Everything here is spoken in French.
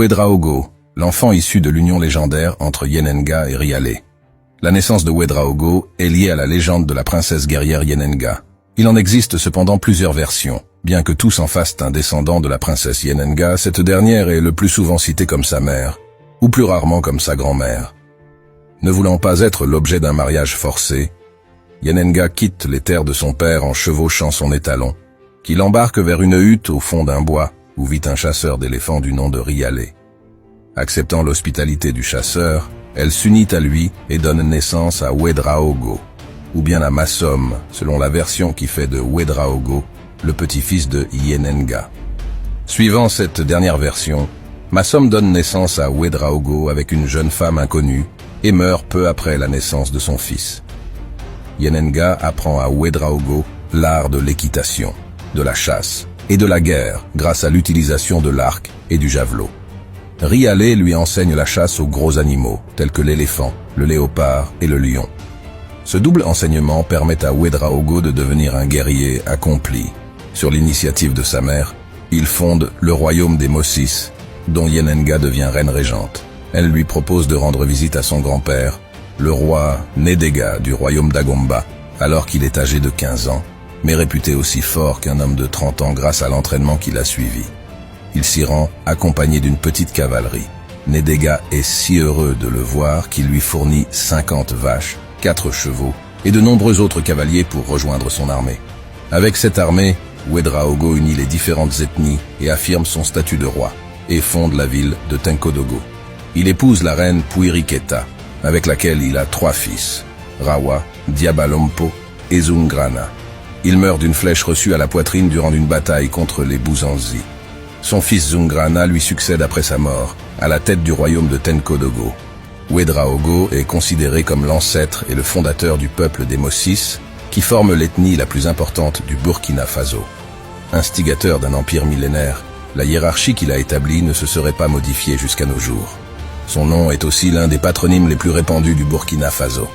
Ouedraogo, l'enfant issu de l'union légendaire entre Yenenga et Riale. La naissance de Ouedraogo est liée à la légende de la princesse guerrière Yenenga. Il en existe cependant plusieurs versions. Bien que tous en fassent un descendant de la princesse Yenenga, cette dernière est le plus souvent citée comme sa mère, ou plus rarement comme sa grand-mère. Ne voulant pas être l'objet d'un mariage forcé, Yenenga quitte les terres de son père en chevauchant son étalon, qui l'embarque vers une hutte au fond d'un bois où vit un chasseur d'éléphants du nom de Riale. Acceptant l'hospitalité du chasseur, elle s'unit à lui et donne naissance à Ouedraogo, ou bien à Massom, selon la version qui fait de Ouedraogo le petit-fils de Yenenga. Suivant cette dernière version, Massom donne naissance à Ouedraogo avec une jeune femme inconnue et meurt peu après la naissance de son fils. Yenenga apprend à Ouedraogo l'art de l'équitation, de la chasse et de la guerre grâce à l'utilisation de l'arc et du javelot. Riale lui enseigne la chasse aux gros animaux, tels que l'éléphant, le léopard et le lion. Ce double enseignement permet à Ouedraogo de devenir un guerrier accompli. Sur l'initiative de sa mère, il fonde le royaume des Mossis, dont Yenenga devient reine régente. Elle lui propose de rendre visite à son grand-père, le roi Nedega du royaume d'Agomba, alors qu'il est âgé de 15 ans, mais réputé aussi fort qu'un homme de 30 ans grâce à l'entraînement qu'il a suivi. Il s'y rend accompagné d'une petite cavalerie. Nedega est si heureux de le voir qu'il lui fournit 50 vaches, 4 chevaux et de nombreux autres cavaliers pour rejoindre son armée. Avec cette armée, Ouedraogo unit les différentes ethnies et affirme son statut de roi, et fonde la ville de Tenkodogo. Il épouse la reine Puiriketa, avec laquelle il a 3 fils, Rawa, Diabalompo et Zungrana. Il meurt d'une flèche reçue à la poitrine durant une bataille contre les Buzanzi. Son fils Zungrana lui succède après sa mort, à la tête du royaume de Tenkodogo. Ouedraogo est considéré comme l'ancêtre et le fondateur du peuple des Mossis, qui forme l'ethnie la plus importante du Burkina Faso. Instigateur d'un empire millénaire, la hiérarchie qu'il a établie ne se serait pas modifiée jusqu'à nos jours. Son nom est aussi l'un des patronymes les plus répandus du Burkina Faso.